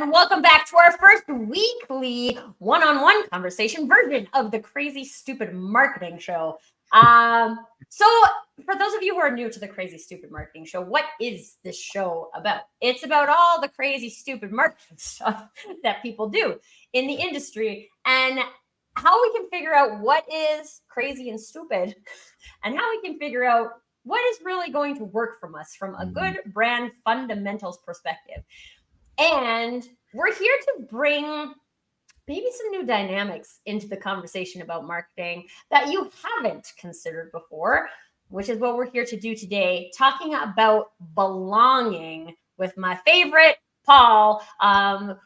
and welcome back to our first weekly one-on-one conversation version of the Crazy Stupid Marketing Show. So for those of you who are new to the Crazy Stupid Marketing Show, what is this show about? It's about all the crazy, stupid marketing stuff that people do in the industry and how we can figure out what is crazy and stupid and how we can figure out what is really going to work from us from a good brand fundamentals perspective. And we're here to bring maybe some new dynamics into the conversation about marketing that you haven't considered before, which is what we're here to do today, talking about belonging with my favorite Paul,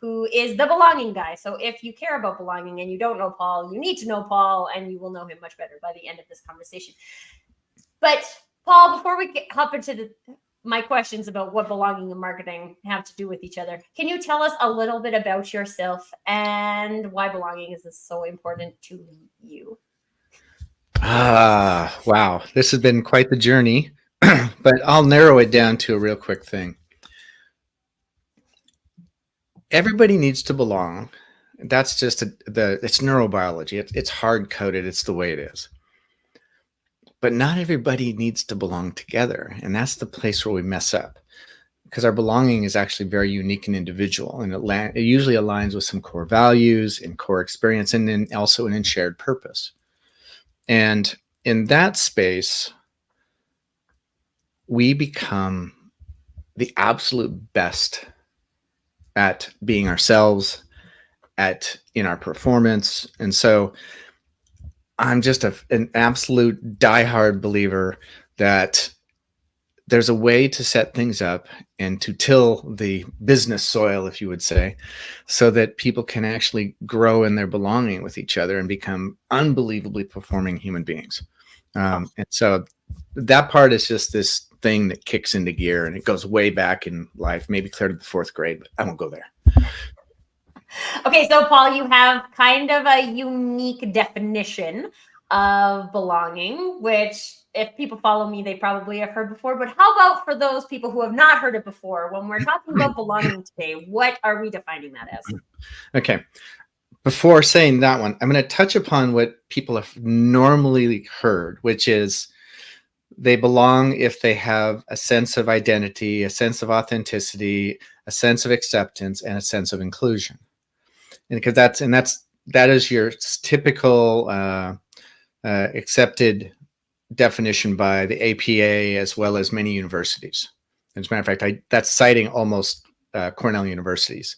who is the belonging guy. So if you care about belonging and you don't know Paul, you need to know Paul, and you will know him much better by the end of this conversation. But Paul, before we hop into my questions about what belonging and marketing have to do with each other, can you tell us a little bit about yourself and why belonging is so important to you? Wow. This has been quite the journey, but I'll narrow it down to a real quick thing. Everybody needs to belong. That's just it's neurobiology. It's hard coded. It's the way it is. But not everybody needs to belong together. And that's the place where we mess up, because our belonging is actually very unique and individual. And it usually aligns with some core values and core experience, and then also in shared purpose. And in that space, we become the absolute best at being ourselves, in our performance. And so I'm just an absolute diehard believer that there's a way to set things up and to till the business soil, if you would say, so that people can actually grow in their belonging with each other and become unbelievably performing human beings. And so that part is just this thing that kicks into gear, and it goes way back in life, maybe clear to the fourth grade, but I won't go there. Okay, so Paul, you have kind of a unique definition of belonging, which if people follow me, they probably have heard before. But how about for those people who have not heard it before? When we're talking about belonging today, what are we defining that as? Okay. Before saying that one, I'm going to touch upon what people have normally heard, which is they belong if they have a sense of identity, a sense of authenticity, a sense of acceptance, and a sense of inclusion. And because that is your typical accepted definition by the APA as well as many universities. As a matter of fact, that's citing almost Cornell universities.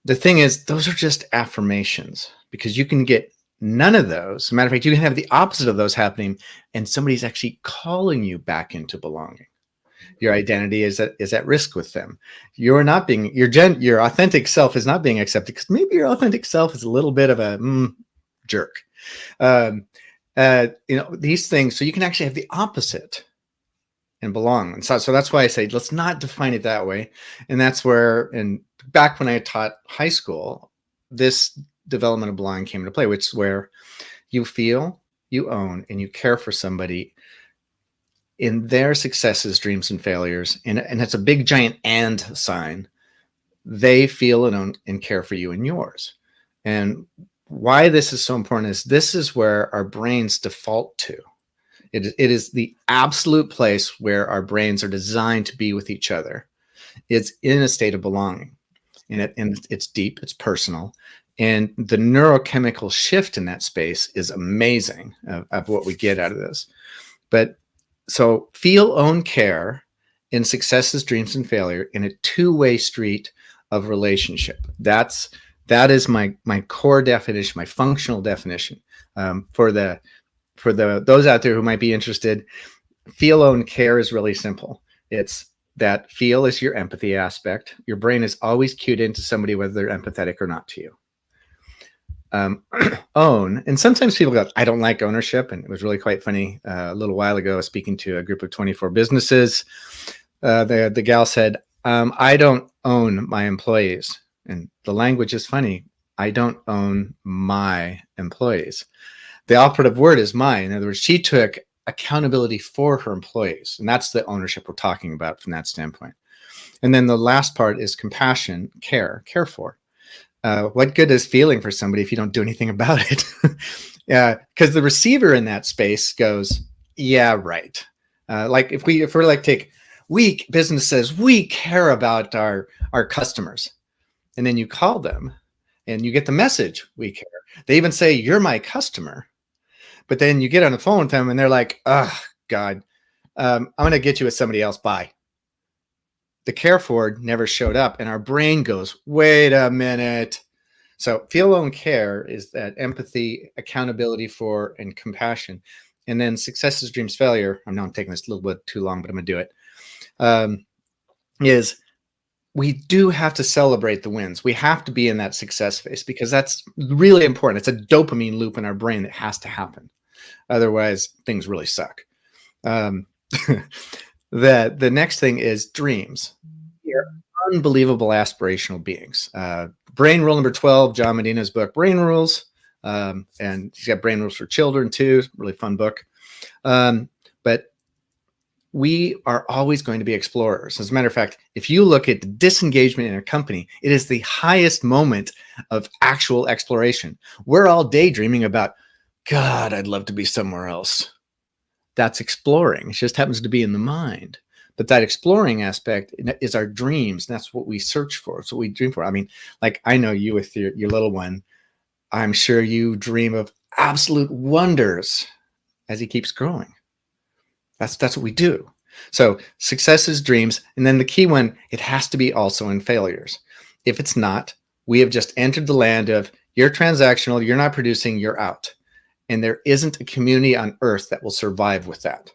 The thing is, those are just affirmations, because you can get none of those. As a matter of fact, you can have the opposite of those happening, and somebody's actually calling you back into belonging. Your identity is at risk with them. You're not being your authentic self is not being accepted because maybe your authentic self is a little bit of a jerk. These things. So you can actually have the opposite and belong. And so that's why I say let's not define it that way. And that's where, and back when I taught high school, this development of belonging came into play, which is where you feel, you own, and you care for somebody in their successes, dreams, and failures. And it's a big giant and sign. They feel and own and care for you and yours. And why this is so important is this is where our brains default to. It is the absolute place where our brains are designed to be with each other. It's in a state of belonging, and it's deep, it's personal. And the neurochemical shift in that space is amazing of what we get out of this. But so feel, own, care in successes, dreams, and failure in a two-way street of relationship. That is my core definition, my functional definition. For those out there who might be interested, feel, own, care is really simple. It's that feel is your empathy aspect. Your brain is always cued into somebody, whether they're empathetic or not to you. Own, and sometimes people go, I don't like ownership. And it was really quite funny. A little while ago, I was speaking to a group of 24 businesses. The gal said, I don't own my employees. And the language is funny. I don't own my employees. The operative word is my. In other words, she took accountability for her employees. And that's the ownership we're talking about from that standpoint. And then the last part is compassion, care for. What good is feeling for somebody if you don't do anything about it? Because the receiver in that space goes, yeah, right. Like if we're like business says we care about our customers, and then you call them and you get the message, we care. They even say, you're my customer. But then you get on the phone with them and they're like, oh, God, I'm going to get you with somebody else. Bye. The care forward never showed up. And our brain goes, wait a minute. So feel, own, care is that empathy, accountability for, and compassion. And then successes, dreams, failure. I know I'm taking this a little bit too long, but I'm going to do it. Is we do have to celebrate the wins. We have to be in that success phase because that's really important. It's a dopamine loop in our brain that has to happen. Otherwise, things really suck. The next thing is dreams. You're unbelievable aspirational beings. Brain rule number 12, John Medina's book, Brain Rules. And he's got Brain Rules for Children too. Really fun book. But we are always going to be explorers. As a matter of fact, if you look at disengagement in a company, it is the highest moment of actual exploration. We're all daydreaming about, God, I'd love to be somewhere else. That's exploring. It just happens to be in the mind. But that exploring aspect is our dreams. That's what we search for. It's what we dream for. I mean, like I know you with your little one, I'm sure you dream of absolute wonders as he keeps growing. That's what we do. So successes, dreams, and then the key one, it has to be also in failures. If it's not, we have just entered the land of you're transactional, you're not producing, you're out. And there isn't a community on earth that will survive with that.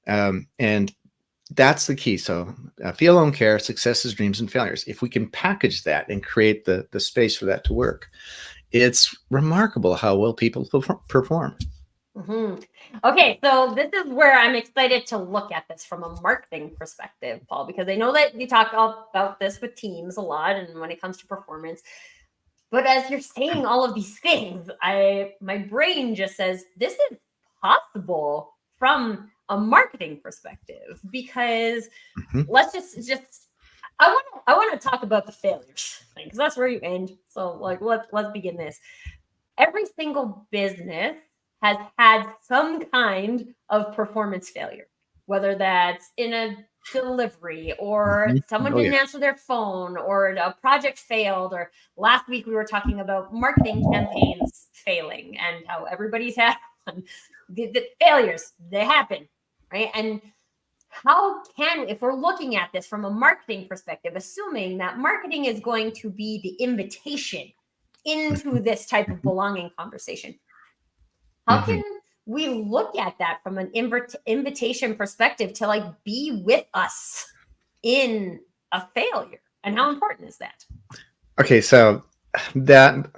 And that's the key. So feel, own, care, successes, dreams, and failures. If we can package that and create the space for that to work, it's remarkable how well people perform. Mm-hmm. Okay, so this is where I'm excited to look at this from a marketing perspective, Paul, because I know that you talk about this with teams a lot and when it comes to performance. But as you're saying all of these things, my brain just says this is possible from a marketing perspective because let's just I want to talk about the failures thing because that's where you end. So like let's begin this. Every single business has had some kind of performance failure, whether that's in a delivery or someone didn't answer their phone or a project failed, or last week we were talking about marketing campaigns failing and how everybody's had the failures, they happen, right? And how can, if we're looking at this from a marketing perspective, assuming that marketing is going to be the invitation into this type of belonging conversation, how can we look at that from an invitation perspective to like be with us in a failure? And how important is that? Okay, so that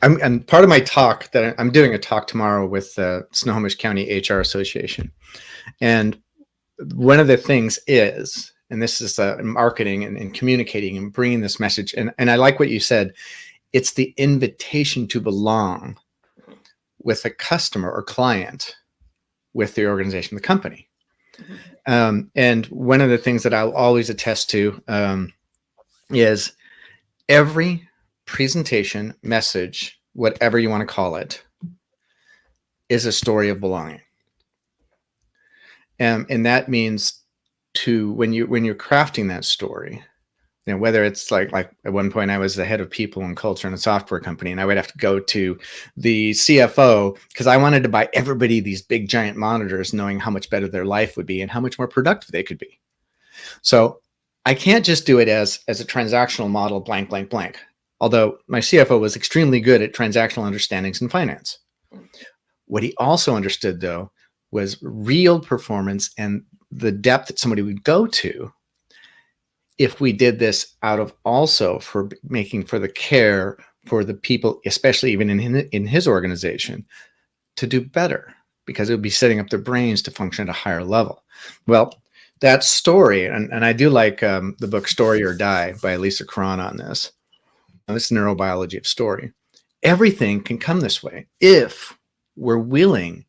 and part of my talk that I'm doing a talk tomorrow with the Snohomish County HR Association. And one of the things is, and this is marketing and communicating and bringing this message. And I like what you said. It's the invitation to belong with a customer or client with the organization, the company. And one of the things that I'll always attest to is every presentation, message, whatever you want to call it, is a story of belonging. And that means when you're crafting that story, you know, whether it's like at one point I was the head of people and culture in a software company, and I would have to go to the CFO because I wanted to buy everybody these big giant monitors, knowing how much better their life would be and how much more productive they could be. So I can't just do it as a transactional model, blank, blank, blank. Although my CFO was extremely good at transactional understandings in finance. What he also understood, though, was real performance and the depth that somebody would go to if we did this out of also for making for the care for the people, especially even in his organization, to do better, because it would be setting up their brains to function at a higher level. Well, that story, and I do like the book Story or Die by Lisa Cron on this. Now, this is neurobiology of story. Everything can come this way if we're willing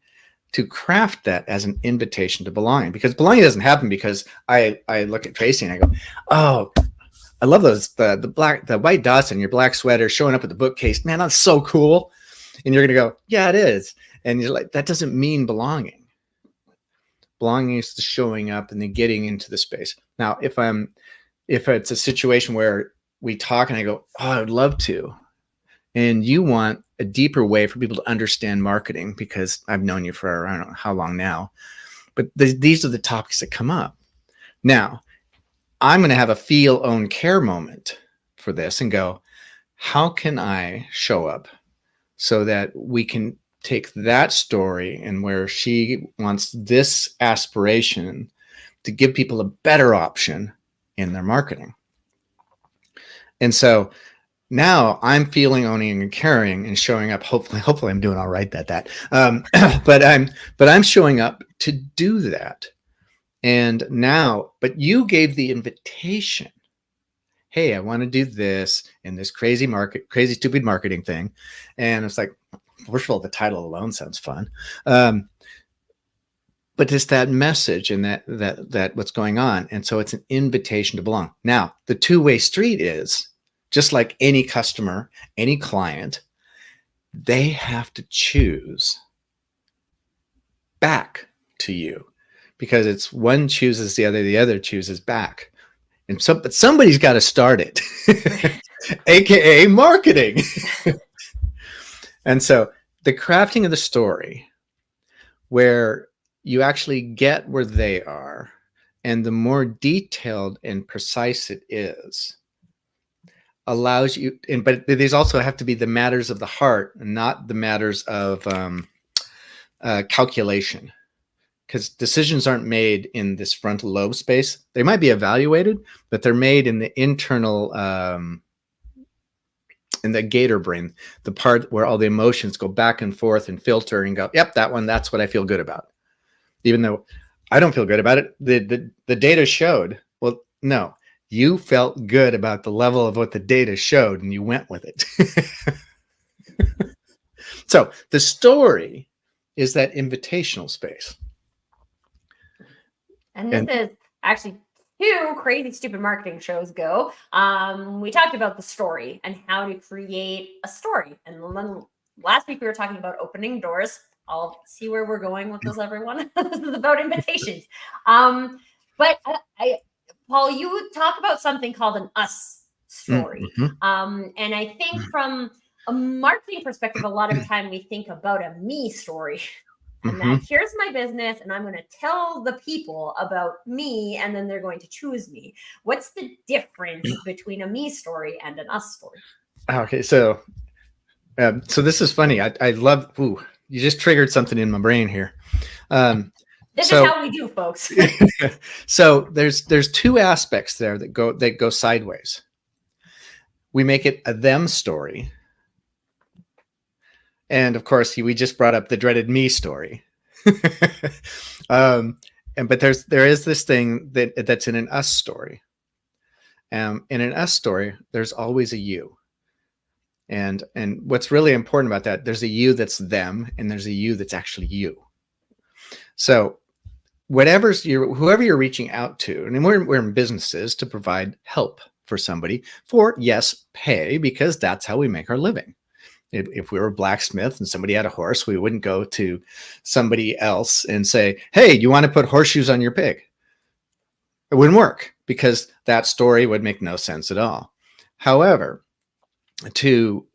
to craft that as an invitation to belonging, because belonging doesn't happen because I look at Tracy and I go, oh, I love those, the white dots on your black sweater showing up at the bookcase. Man, that's so cool. And you're going to go, yeah, it is. And you're like, that doesn't mean belonging. Belonging is the showing up and then getting into the space. Now, if it's a situation where we talk and I go, oh, I would love to, and you want a deeper way for people to understand marketing, because I've known you for I don't know how long now, but these are the topics that come up. Now, I'm going to have a feel, own, care moment for this and go, how can I show up so that we can take that story and where she wants this aspiration to give people a better option in their marketing. And so now I'm feeling, owning, and caring and showing up. Hopefully I'm doing all right at that. But I'm showing up to do that. And now, but you gave the invitation. Hey, I want to do this in this crazy stupid marketing thing. And it's like, first of all, the title alone sounds fun. But it's that message and that what's going on. And so it's an invitation to belong. Now, the two-way street is just like any customer, any client, they have to choose back to you, because it's one chooses the other chooses back. And but somebody's got to start it, AKA marketing. And so the crafting of the story where you actually get where they are, and the more detailed and precise it is, allows you, but these also have to be the matters of the heart, not the matters of calculation, because decisions aren't made in this frontal lobe space. They might be evaluated, but they're made in the internal, in the gator brain, the part where all the emotions go back and forth and filter and go, yep, that one, that's what I feel good about. Even though I don't feel good about it, the data showed, well, no, you felt good about the level of what the data showed and you went with it. So the story is that invitational space. And this is actually 2 crazy stupid marketing shows ago. We talked about the story and how to create a story. And then last week we were talking about opening doors. I'll see where we're going with this, everyone. This is about invitations. But Paul, you talk about something called an us story. Mm-hmm. And I think from a marketing perspective, a lot of the time we think about a me story. And that here's my business, and I'm going to tell the people about me, and then they're going to choose me. What's the difference between a me story and an us story? Okay, so this is funny. I love. Ooh, you just triggered something in my brain here. This is how we do, folks. So there's 2 aspects there that go sideways. We make it a them story. And of course, we just brought up the dreaded me story. But there is this thing that's in an us story. In an us story, there's always a you. And what's really important about that, there's a you that's them, and there's a you that's actually you. So whoever you're reaching out to, and we're in businesses to provide help for somebody for, yes, pay, because that's how we make our living. If we were a blacksmith and somebody had a horse, we wouldn't go to somebody else and say, hey, you want to put horseshoes on your pig? It wouldn't work, because that story would make no sense at all. However, to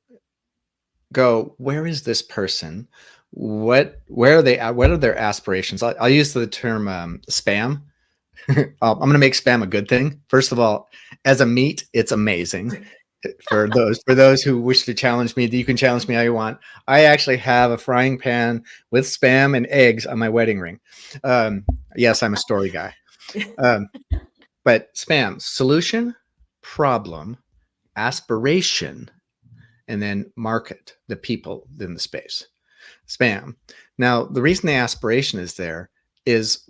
go, where is this person? Where are they at? What are their aspirations? I'll use the term spam. I'm going to make spam a good thing. First of all, as a meat, it's amazing. For those who wish to challenge me, you can challenge me how you want. I actually have a frying pan with spam and eggs on my wedding ring. Yes, I'm a story guy. But spam, solution, problem, aspiration, and then market, the people in the space. Spam. Now, the reason the aspiration is there is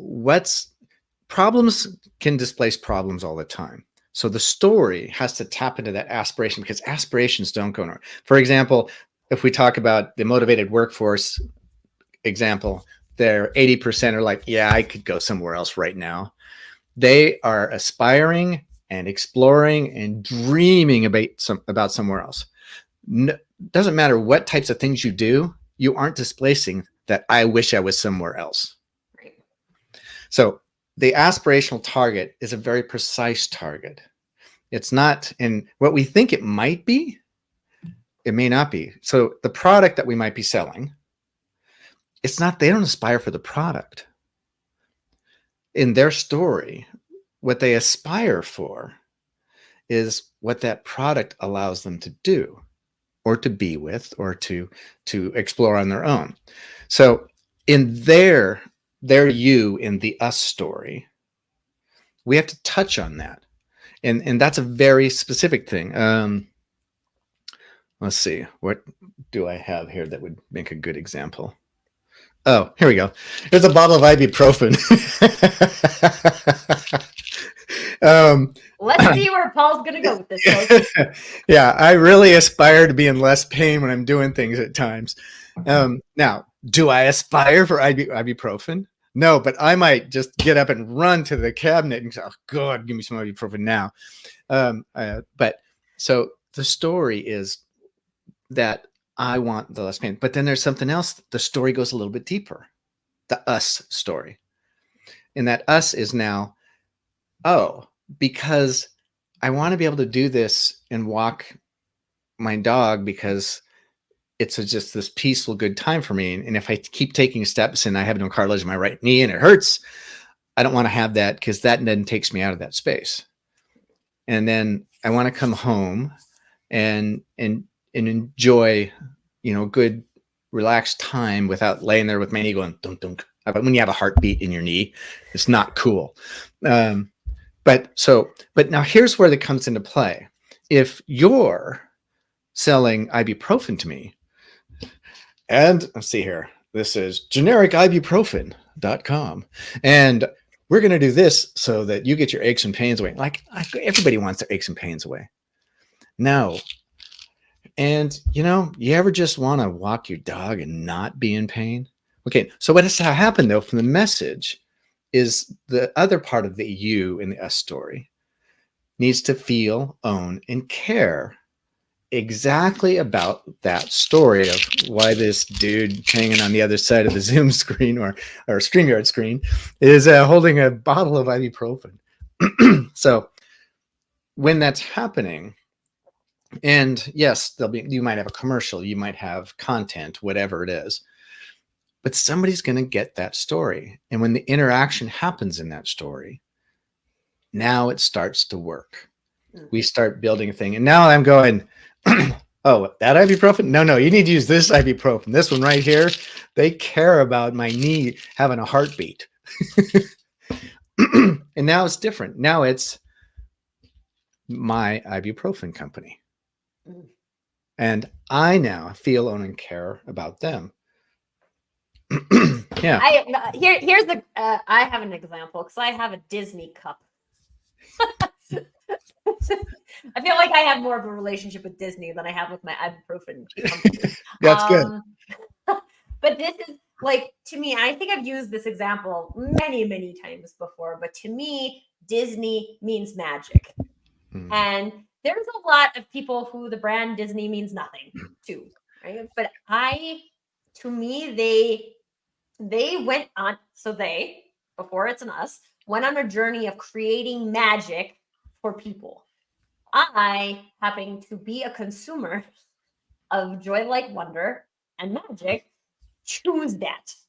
problems can displace problems all the time. So the story has to tap into that aspiration, because aspirations don't go nowhere. For example, if we talk about the motivated workforce example, They're 80% are like, yeah, I could go somewhere else right now. They are aspiring and exploring and dreaming about somewhere else. No, doesn't matter what types of things you do, you aren't displacing that I wish I was somewhere else. Right. So the aspirational target is a very precise target. It's not in what we think it might be. It may not be. So the product that we might be selling, it's not, they don't aspire for the product. In their story, what they aspire for is what that product allows them to do or to be with or to explore on their own. So in their you in the us story, we have to touch on that. And that's a very specific thing. Let's see, what do I have here that would make a good example? Oh, here we go. There's a bottle of ibuprofen. Let's see where Paul's going to go with this. Yeah, I really aspire to be in less pain when I'm doing things at times. Now, do I aspire for ibuprofen? No, but I might just get up and run to the cabinet and say, oh, God, give me some ibuprofen now. But so the story is that I want the less pain. But then there's something else. The story goes a little bit deeper. The us story. And that us is now, oh, because I want to be able to do this and walk my dog because it's just this peaceful, good time for me. And if I keep taking steps and I have no cartilage in my right knee and it hurts, I don't want to have that because that then takes me out of that space. And then I want to come home and enjoy, good, relaxed time without laying there with my knee going dunk dunk. But when you have a heartbeat in your knee, it's not cool. But now here's where that comes into play. If you're selling ibuprofen to me, and let's see here, this is genericibuprofen.com, and we're going to do this so that you get your aches and pains away. Like everybody wants their aches and pains away. No. And, you ever just want to walk your dog and not be in pain? Okay, so what has to happen, though, from the message is the other part of the you in the us story needs to feel, own, and care exactly about that story of why this dude hanging on the other side of the Zoom screen or StreamYard screen is holding a bottle of ibuprofen. So when that's happening, and yes, you might have a commercial, you might have content, whatever it is, but somebody's going to get that story. And when the interaction happens in that story, now it starts to work. We start building a thing. And now I'm going, oh, that ibuprofen? No, you need to use this ibuprofen. This one right here. They care about my knee having a heartbeat. And now it's different. Now it's my ibuprofen company. And I now feel, own, and care about them. Yeah. Here's the I have an example because I have a Disney cup. I feel like I have more of a relationship with Disney than I have with my ibuprofen company. That's good. But this is like, to me, I think I've used this example many, many times before, but to me, Disney means magic. And there's a lot of people who the brand Disney means nothing to, right? But to me, they went on, before it's an us, went on a journey of creating magic for people. I happen to be a consumer of joy, like wonder, and magic.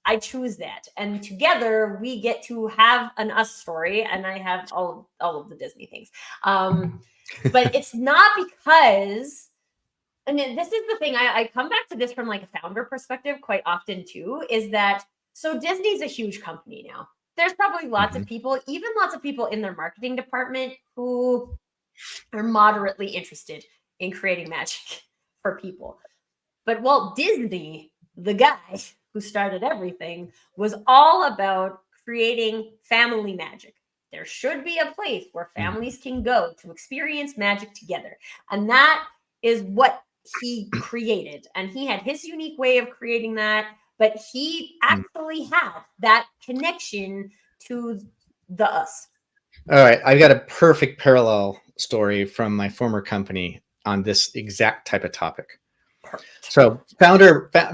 I choose that. And together we get to have an us story, and I have all of the Disney things. But it's not because, and this is the thing, I come back to this from like a founder perspective quite often too, is that, so Disney's a huge company now. There's probably lots of people, even lots of people in their marketing department who are moderately interested in creating magic for people. But Walt Disney, the guy who started everything, was all about creating family magic. There should be a place where families can go to experience magic together. And that is what he created. And he had his unique way of creating that. but he actually had that connection to the us. All right, I've got a perfect parallel story from my former company on this exact type of topic. Perfect. So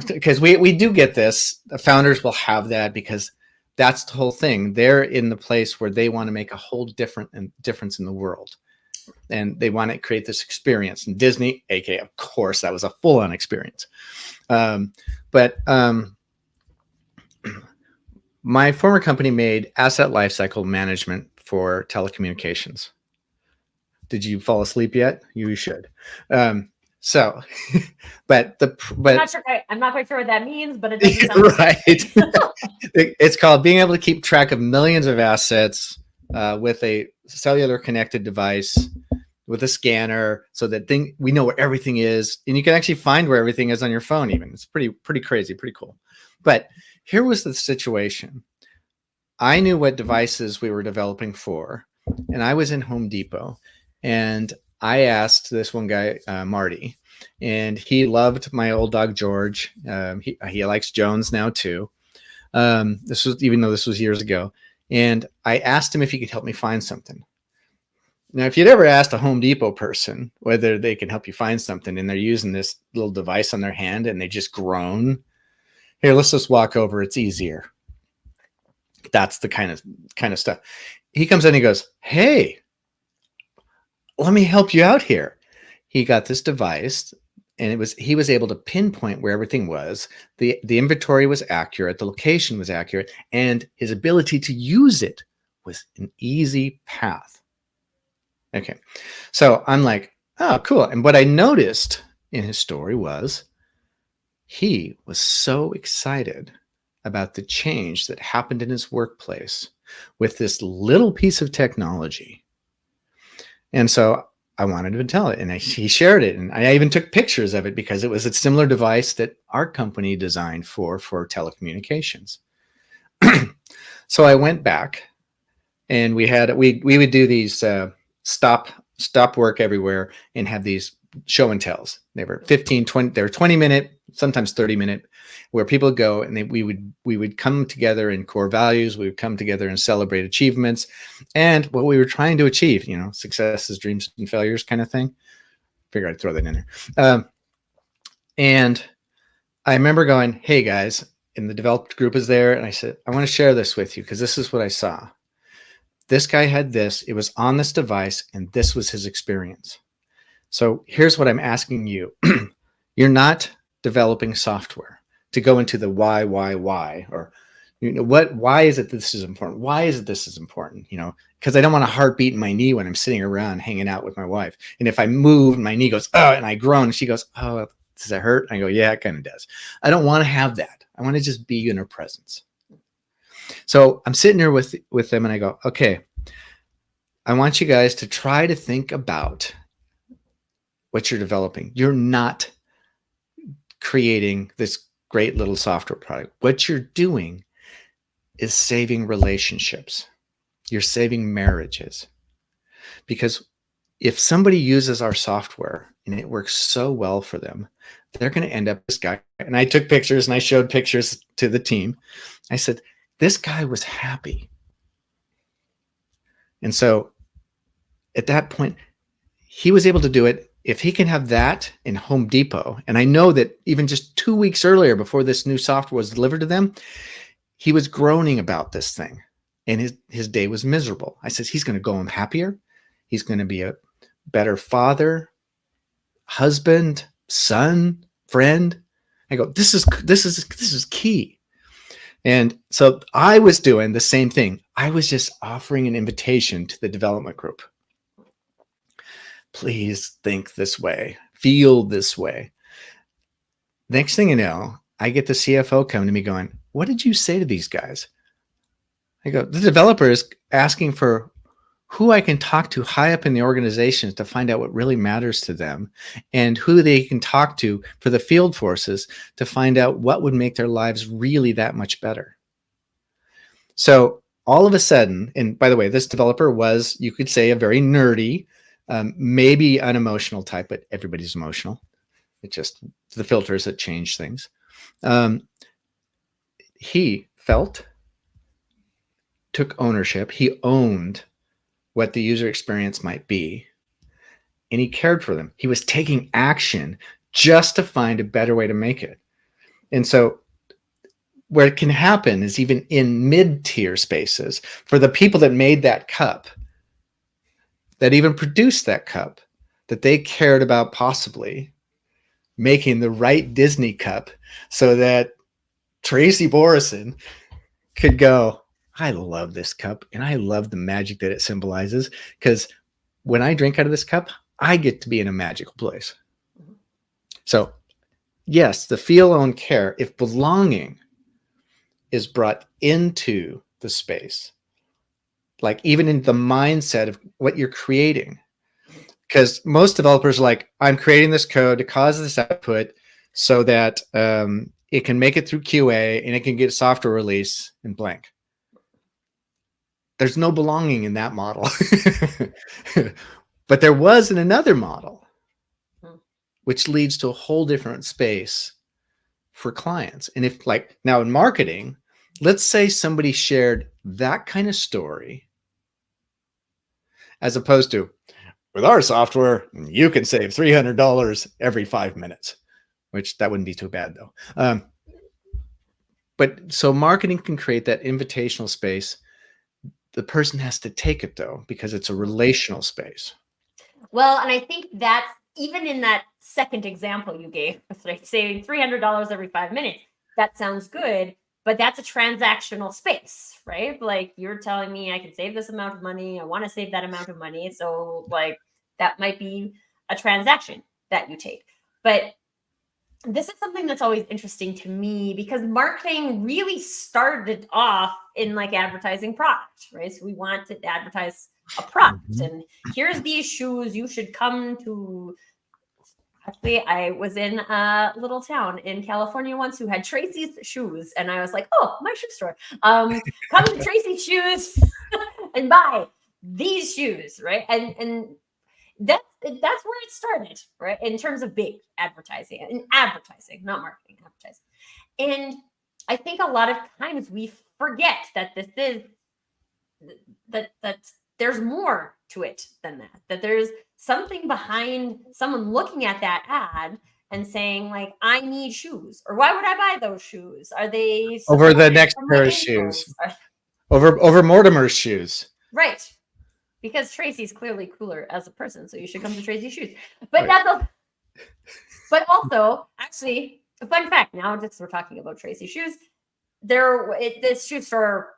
because we do get this, the founders will have that because that's the whole thing. They're in the place where they want to make a whole difference in the world, and they want to create this experience. And Disney, aka, of course, that was a full-on experience. But my former company made asset lifecycle management for telecommunications. Did you fall asleep yet? You should. So, but I'm not quite sure what that means, but it doesn't sound right. It's called being able to keep track of millions of assets with a cellular connected device with a scanner, so that we know where everything is, and you can actually find where everything is on your phone. Even it's pretty crazy, pretty cool. But here was the situation. I knew what devices we were developing for, and I was in Home Depot, and I asked this one guy, Marty, and he loved my old dog George. He likes Jones now too. This was, even though this was years ago, and I asked him if he could help me find something. Now, if you'd ever asked a Home Depot person whether they can help you find something, and they're using this little device on their hand and they just groan, here, let's just walk over. It's easier. That's the kind of stuff. He comes in and he goes, hey, let me help you out here. He got this device, and he was able to pinpoint where everything was. The inventory was accurate, the location was accurate, and his ability to use it was an easy path. Okay. So I'm like, oh, cool. And what I noticed in his story was he was so excited about the change that happened in his workplace with this little piece of technology. And so I wanted to tell it, and he shared it. And I even took pictures of it because it was a similar device that our company designed for telecommunications. So I went back, and we would do these stop work everywhere and have these show and tells. They were 15, 20, they were 20-minute, sometimes 30-minute, where people go, and we would come together in core values. We would come together and celebrate achievements and what we were trying to achieve, successes, dreams, and failures kind of thing. Figure I'd throw that in there. And I remember going, hey guys, and the developed group is there. And I said, I want to share this with you because this is what I saw. This guy had this, it was on this device, and this was his experience. So here's what I'm asking you. You're not developing software to go into the why, or, why is it this is important? Why is it this is important? Because I don't want a heartbeat in my knee when I'm sitting around hanging out with my wife. And if I move, my knee goes, oh, and I groan, and she goes, oh, does that hurt? I go, yeah, it kind of does. I don't want to have that. I want to just be in her presence. So I'm sitting here with them, and I go, okay, I want you guys to try to think about what you're developing. You're not creating this great little software product. What you're doing is saving relationships. You're saving marriages. Because if somebody uses our software and it works so well for them, they're going to end up this guy. And I took pictures and I showed pictures to the team. I said, this guy was happy. And so at that point, he was able to do it. If he can have that in Home Depot, and I know that even just 2 weeks earlier, before this new software was delivered to them, he was groaning about this thing, and his day was miserable. I said, he's going to go home happier. He's going to be a better father, husband, son, friend. I go, this is key. And so I was doing the same thing. I was just offering an invitation to the development group. Please think this way, feel this way. Next thing you know, I get the CFO coming to me going, what did you say to these guys? I go, the developer is asking for who I can talk to high up in the organization to find out what really matters to them, and who they can talk to for the field forces to find out what would make their lives really that much better. So all of a sudden, and by the way, this developer was, you could say, a very nerdy, maybe unemotional type, but everybody's emotional. It's just the filters that change things. he felt, took ownership, he owned what the user experience might be, and he cared for them. He was taking action just to find a better way to make it. And so where it can happen is even in mid-tier spaces, for the people that made that cup, that even produced that cup, that they cared about possibly making the right Disney cup so that Tracy Borison could go, I love this cup and I love the magic that it symbolizes, because when I drink out of this cup, I get to be in a magical place. So yes, the feel, own, care, if belonging is brought into the space, like even in the mindset of what you're creating, because most developers are like, I'm creating this code to cause this output so that it can make it through QA and it can get a software release in blank. There's no belonging in that model. But there was in another model, which leads to a whole different space for clients. And if, like, now in marketing, let's say somebody shared that kind of story as opposed to, with our software, you can save $300 every 5 minutes, which that wouldn't be too bad though. But so marketing can create that invitational space. The person has to take it though, because it's a relational space. Well, and I think that's even in that second example you gave, like saving $300 every 5 minutes, that sounds good, but that's a transactional space, right? Like, you're telling me I can save this amount of money. I want to save that amount of money. So like that might be a transaction that you take. But this is something that's always interesting to me, because marketing really started off in like advertising product, right? So we want to advertise a product, and here's these shoes, you should come to. Actually, I was in a little town in California once who had Tracy's shoes, and I was like, oh, my shoe store. Come to Tracy's shoes and buy these shoes, right? And that's where it started, right? In terms of big advertising, and advertising, not marketing, advertising. And I think a lot of times we forget that this is that there's more to it than that. That there's something behind someone looking at that ad and saying, like, I need shoes, or why would I buy those shoes? Are they over the next pair of shoes? Over Mortimer's shoes, right? Because Tracy's clearly cooler as a person, so you should come to Tracy's shoes. But right. But also, actually, a fun fact. Now, just we're talking about Tracy's shoes. This shoe store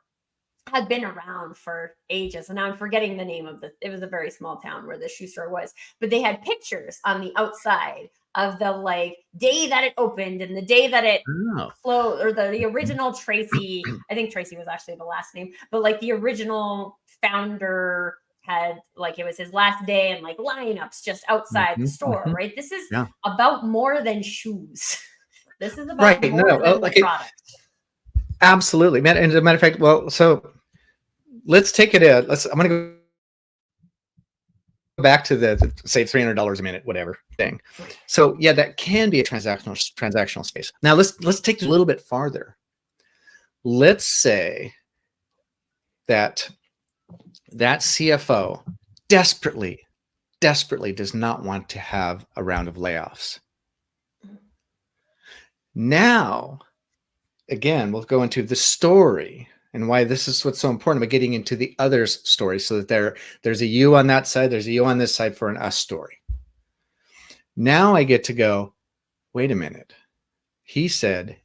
had been around for ages, and now I'm forgetting the name of it was a very small town where the shoe store was, but they had pictures on the outside of the like day that it opened and the day that it closed, or the original Tracy. I think Tracy was actually the last name, but like the original founder had, like, it was his last day, and like lineups just outside the store, right? This is about more than shoes. This is about more than the product. Absolutely, man. And as a matter of fact, well, so let's take it. I'm going to go back to the save $300 a minute, whatever thing. So yeah, that can be a transactional space. Now let's take it a little bit farther. Let's say that CFO desperately does not want to have a round of layoffs. Now, again, we'll go into the story and why this is what's so important about getting into the other's story, so that there's a you on that side, there's a you on this side for an us story. Now I get to go, wait a minute. He said,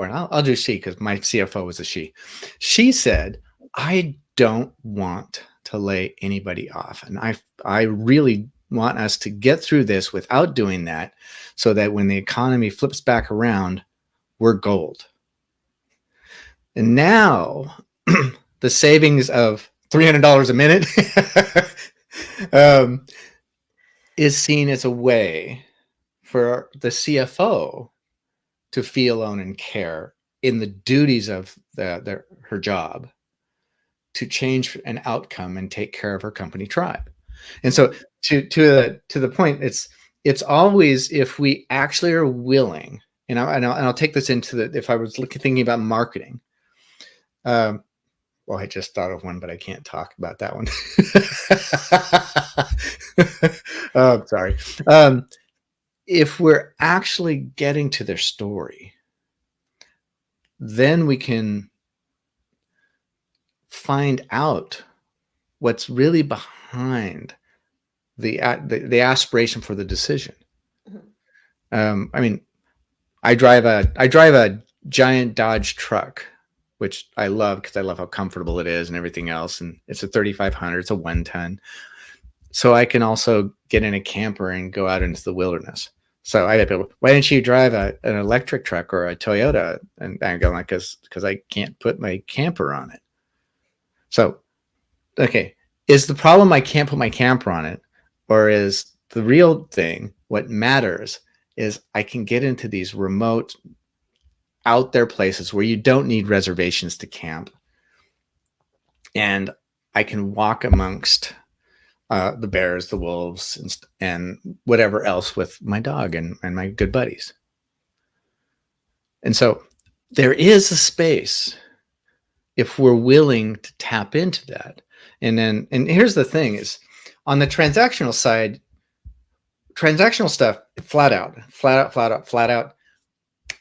I'll do she because my CFO was a she. She said, I don't want to lay anybody off. And I really want us to get through this without doing that, so that when the economy flips back around, we're gold. And now the savings of $300 a minute is seen as a way for the CFO to feel, own, and care in the duties of her job, to change an outcome and take care of her company tribe. And so to the point, it's always, if we actually are willing, and I'll take this into if I was thinking about marketing, Um, well, I just thought of one, but I can't talk about that one. Oh, sorry. If we're actually getting to their story, then we can find out what's really behind the aspiration for the decision. I mean, I drive a giant Dodge truck, which I love because I love how comfortable it is and everything else. And it's a 3,500, it's a 1-ton. So I can also get in a camper and go out into the wilderness. So I had people, why didn't you drive an electric truck or a Toyota? And I go like, because I can't put my camper on it. So, okay, is the problem I can't put my camper on it, or is the real thing what matters is I can get into these remote, out there places where you don't need reservations to camp, and I can walk amongst the bears, the wolves, and whatever else with my dog and my good buddies. And so there is a space if we're willing to tap into that. And here's the thing is, on the transactional side, transactional stuff, flat out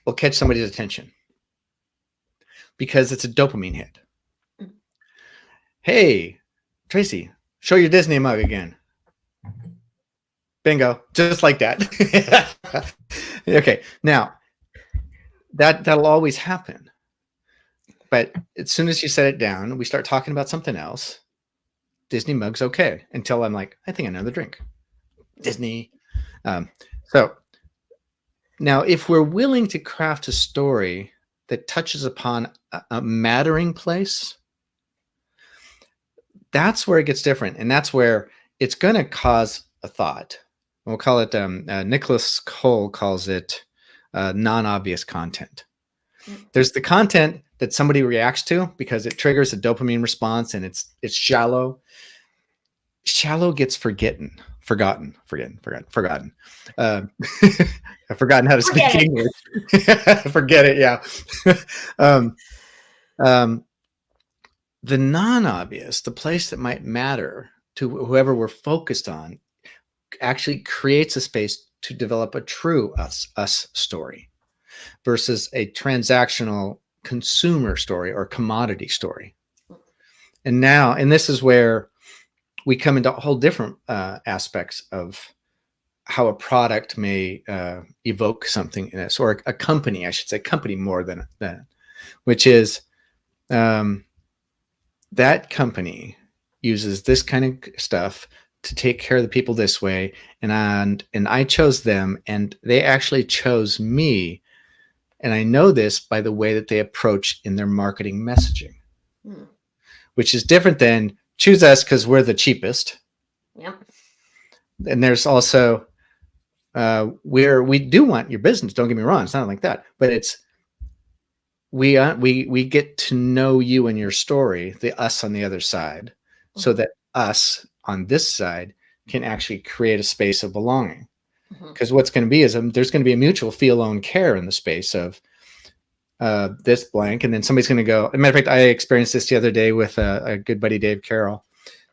will catch somebody's attention because it's a dopamine hit. Hey, Tracy, show your Disney mug again. Bingo, just like that. Okay, now that'll always happen. But as soon as you set it down, we start talking about something else. Disney mug's okay until I'm like, I think another drink. Disney. So now, if we're willing to craft a story that touches upon a mattering place, that's where it gets different, and that's where it's going to cause a thought. We'll call it. Nicholas Cole calls it non-obvious content. There's the content that somebody reacts to because it triggers a dopamine response, and it's shallow. Shallow gets forgotten. I've forgotten how to speak English. Forget it. Yeah. The non-obvious, the place that might matter to whoever we're focused on, actually creates a space to develop a true us story versus a transactional consumer story or commodity story. And this is where we come into whole different aspects of how a product may evoke something in us, or a company, I should say, company more than that, which is that company uses this kind of stuff to take care of the people this way, and I chose them, and they actually chose me, and I know this by the way that they approach in their marketing messaging, which is different than choose us because we're the cheapest. Yeah. And there's also we do want your business. Don't get me wrong; it's not like that, but it's we get to know you and your story, the us on the other side, so that us on this side can actually create a space of belonging. Because what's going to be is there's going to be a mutual feel, own, care in the space of this blank, and then somebody's going to go. As a matter of fact, I experienced this the other day with a good buddy, Dave Carroll.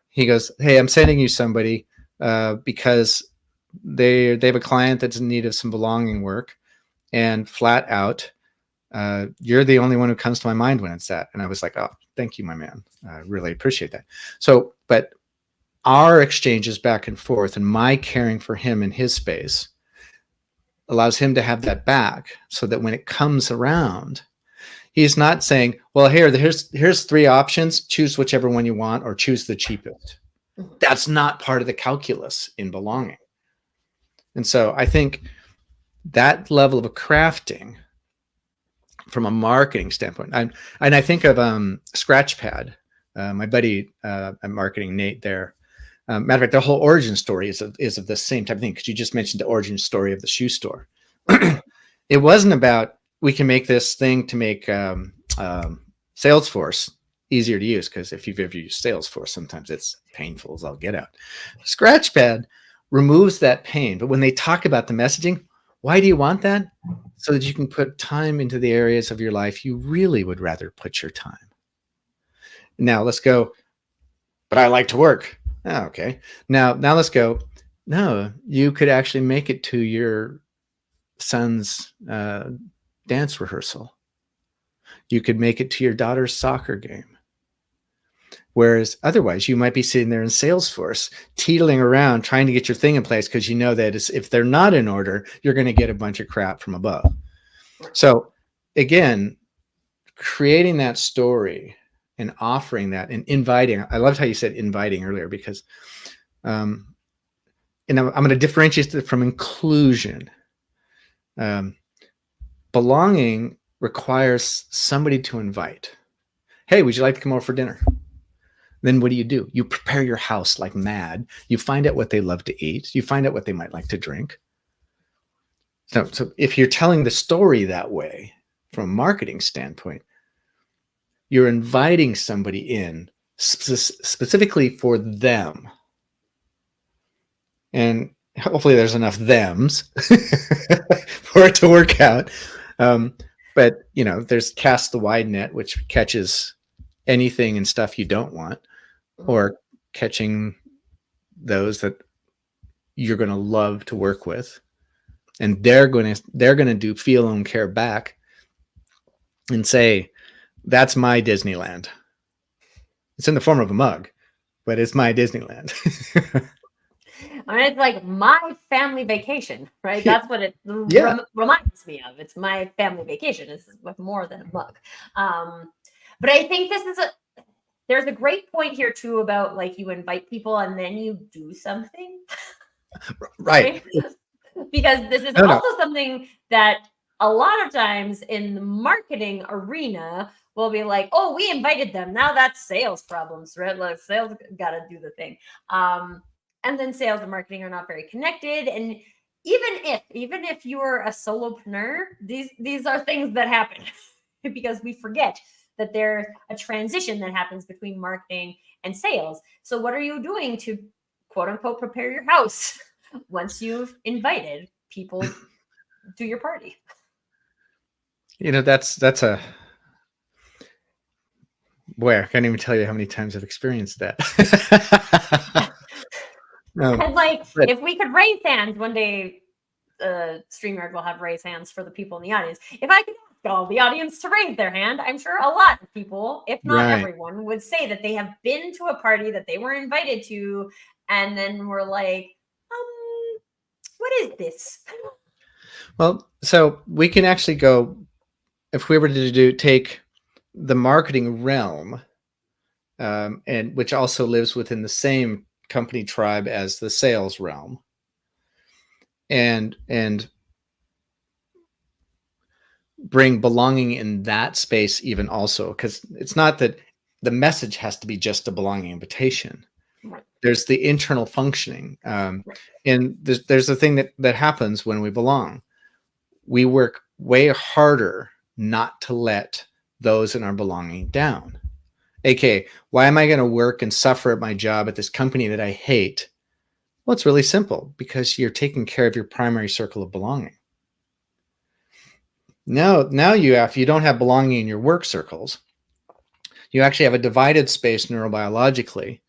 He goes, "Hey, I'm sending you somebody because they have a client that's in need of some belonging work, and flat out, you're the only one who comes to my mind when it's that." And I was like, "Oh, thank you, my man. I really appreciate that." So, but our exchanges back and forth and my caring for him in his space allows him to have that back, so that when it comes around, he's not saying, well, here's 3 options, choose whichever one you want, or choose the cheapest. That's not part of the calculus in belonging. And so I think that level of crafting from a marketing standpoint, and I think of Scratchpad, my buddy at marketing, Nate there. Matter of fact, the whole origin story is of the same type of thing, because you just mentioned the origin story of the shoe store. It wasn't about we can make this thing to make Salesforce easier to use, because if you've ever used Salesforce, sometimes it's painful as all get out. Scratchpad removes that pain, but when they talk about the messaging, why do you want that? So that you can put time into the areas of your life you really would rather put your time. Now let's go, but I like to work. Oh, okay. Now let's go. No, you could actually make it to your son's dance rehearsal. You could make it to your daughter's soccer game. Whereas otherwise, you might be sitting there in Salesforce, teetling around, trying to get your thing in place because you know that if they're not in order, you're going to get a bunch of crap from above. So again, creating that story and offering that and inviting. I loved how you said inviting earlier, because and I'm going to differentiate it from inclusion. Belonging requires somebody to invite. Hey, would you like to come over for dinner? Then what do? You prepare your house like mad. You find out what they love to eat. You find out what they might like to drink. So if you're telling the story that way, from a marketing standpoint, you're inviting somebody in specifically for them. And hopefully there's enough thems for it to work out. But, there's cast the wide net, which catches anything and stuff you don't want, or catching those that you're going to love to work with. And they're going to do feel and care back and say, that's my Disneyland. It's in the form of a mug, but it's my Disneyland. I mean, it's like my family vacation, right? That's what it reminds me of. It's my family vacation. It's more than a mug. But I think there's a great point here too about like you invite people and then you do something. Right. Because this is also something that a lot of times in the marketing arena will be like, oh, we invited them. Now that's sales problems, right? Like sales got to do the thing. And then sales and marketing are not very connected. And even if you're a solopreneur, these are things that happen because we forget that there's a transition that happens between marketing and sales. So what are you doing to quote unquote prepare your house once you've invited people to your party? That's a boy, I can't even tell you how many times I've experienced that. And if we could raise hands one day, StreamYard will have raise hands for the people in the audience. If I could ask all the audience to raise their hand, I'm sure a lot of people, if not everyone, would say that they have been to a party that they were invited to, and then were like, what is this? Well, so we can actually go, if we were to take the marketing realm, and which also lives within the same company tribe as the sales realm, and bring belonging in that space even also, because it's not that the message has to be just a belonging invitation. Right. There's the internal functioning, and there's the thing that happens when we belong. We work way harder not to let those in our belonging down. AKA, why am I going to work and suffer at my job at this company that I hate? Well, it's really simple, because you're taking care of your primary circle of belonging. Now if you don't have belonging in your work circles, you actually have a divided space neurobiologically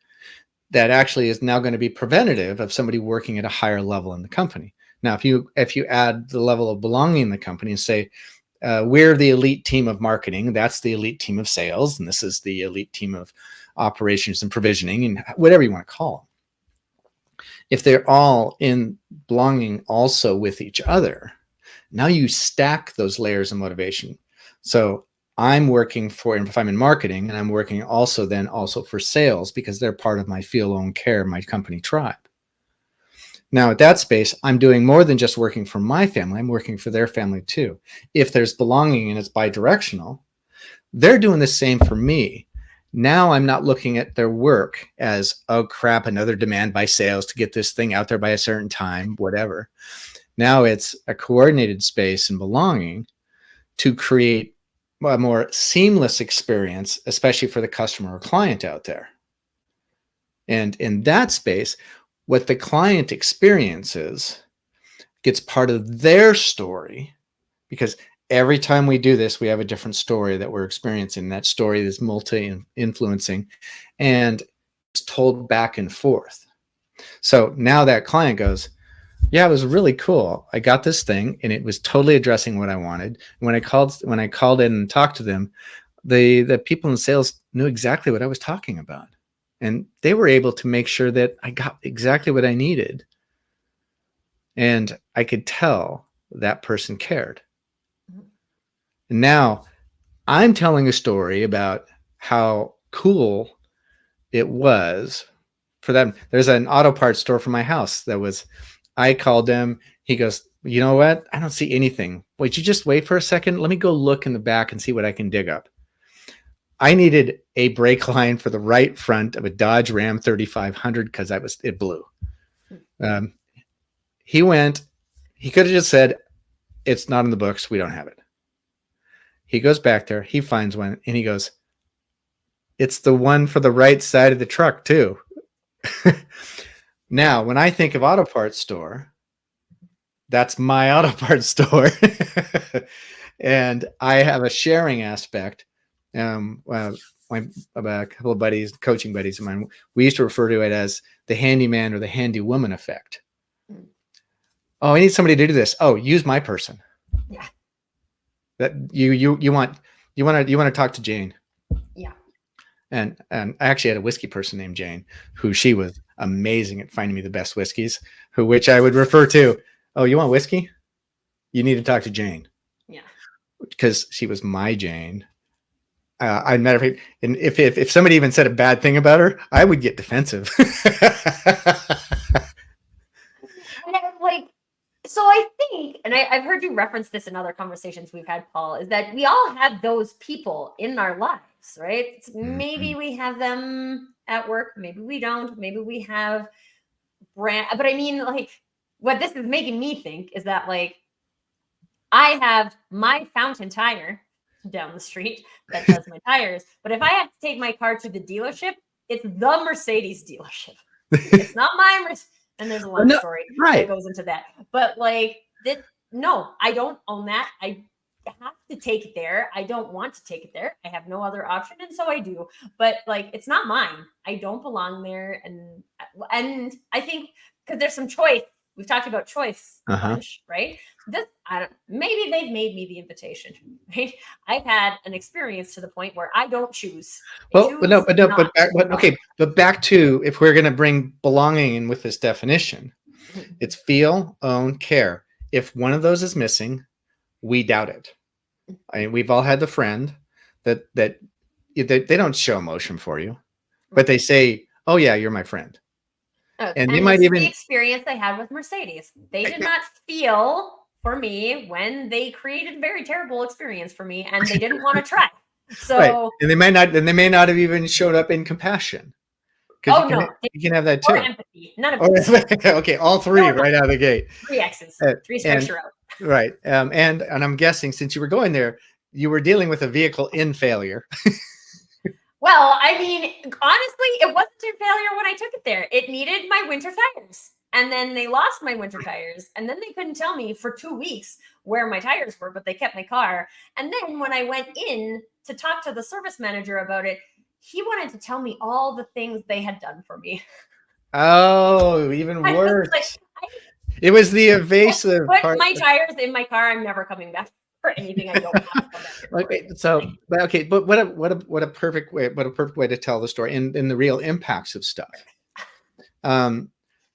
that actually is now going to be preventative of somebody working at a higher level in the company. Now, if you add the level of belonging in the company and say, we're the elite team of marketing, that's the elite team of sales, and this is the elite team of operations and provisioning, and whatever you want to call them. If they're all in belonging also with each other, now you stack those layers of motivation. So I'm working for, if I'm in marketing, and I'm working also for sales, because they're part of my feel, own, care, my company tribe. Now at that space, I'm doing more than just working for my family. I'm working for their family too. If there's belonging and it's bidirectional, they're doing the same for me. Now I'm not looking at their work as, oh crap, another demand by sales to get this thing out there by a certain time, whatever. Now it's a coordinated space and belonging to create a more seamless experience, especially for the customer or client out there. And in that space, what the client experiences gets part of their story, because every time we do this, we have a different story that we're experiencing. That story is multi-influencing, and it's told back and forth. So now that client goes, yeah, it was really cool. I got this thing and it was totally addressing what I wanted. When I called in and talked to them, the people in sales knew exactly what I was talking about. And they were able to make sure that I got exactly what I needed. And I could tell that person cared. And now I'm telling a story about how cool it was for them. There's an auto parts store for my house I called him. He goes, you know what? I don't see anything. Wait, you just wait for a second. Let me go look in the back and see what I can dig up. I needed a brake line for the right front of a Dodge Ram 3500 because it blew. He could have just said, it's not in the books. We don't have it. He goes back there. He finds one and he goes, it's the one for the right side of the truck too. Now, when I think of auto parts store, that's my auto parts store. And I have a sharing aspect. A couple of buddies, coaching buddies of mine, we used to refer to it as the handyman or the handy woman effect. Oh, I need somebody to do this. Oh, use my person. Yeah. That you want to talk to Jane. Yeah. And I actually had a whiskey person named Jane, who she was amazing at finding me the best whiskeys, which I would refer to. Oh, you want whiskey? You need to talk to Jane. Yeah. Because she was my Jane. I met her, and if somebody even said a bad thing about her, I would get defensive. So I think, and I've heard you reference this in other conversations we've had, Paul, is that we all have those people in our lives, right? Maybe we have them at work, maybe we don't, maybe we have but I mean, what this is making me think is that, I have my fountain tire down the street that does my tires, but if I have to take my car to the dealership, it's the Mercedes dealership. It's not my and there's a long story that goes into that. But no, I don't own that. I have to take it there. I don't want to take it there. I have no other option, and so I do. But it's not mine. I don't belong there, and I think because there's some choice. We've talked about choice a bunch, right? Maybe they've made me the invitation, right? I've had an experience to the point where I don't choose. But back to, if we're going to bring belonging in with this definition, it's feel, own, care. If one of those is missing, we doubt it. I mean, we've all had the friend that they don't show emotion for you, but they say, "Oh yeah, you're my friend." And they might even the experience I had with Mercedes. They did not feel for me when they created a very terrible experience for me, and they didn't want to try. So and they may not have even showed up in compassion. Oh no, you can have that too. Or empathy. None of this. Okay, all three right out of the gate. 3 X's. 3 strikes you're out. Right. And I'm guessing since you were going there, you were dealing with a vehicle in failure. Well, I mean, honestly, it wasn't in failure when I took it there. It needed my winter tires. And then they lost my winter tires. And then they couldn't tell me for 2 weeks where my tires were, but they kept my car. And then when I went in to talk to the service manager about it, he wanted to tell me all the things they had done for me. Oh, even worse. It was the evasive part. My tires in my car. I'm never coming back for anything I don't have. Okay, but what a perfect way to tell the story and the real impacts of stuff.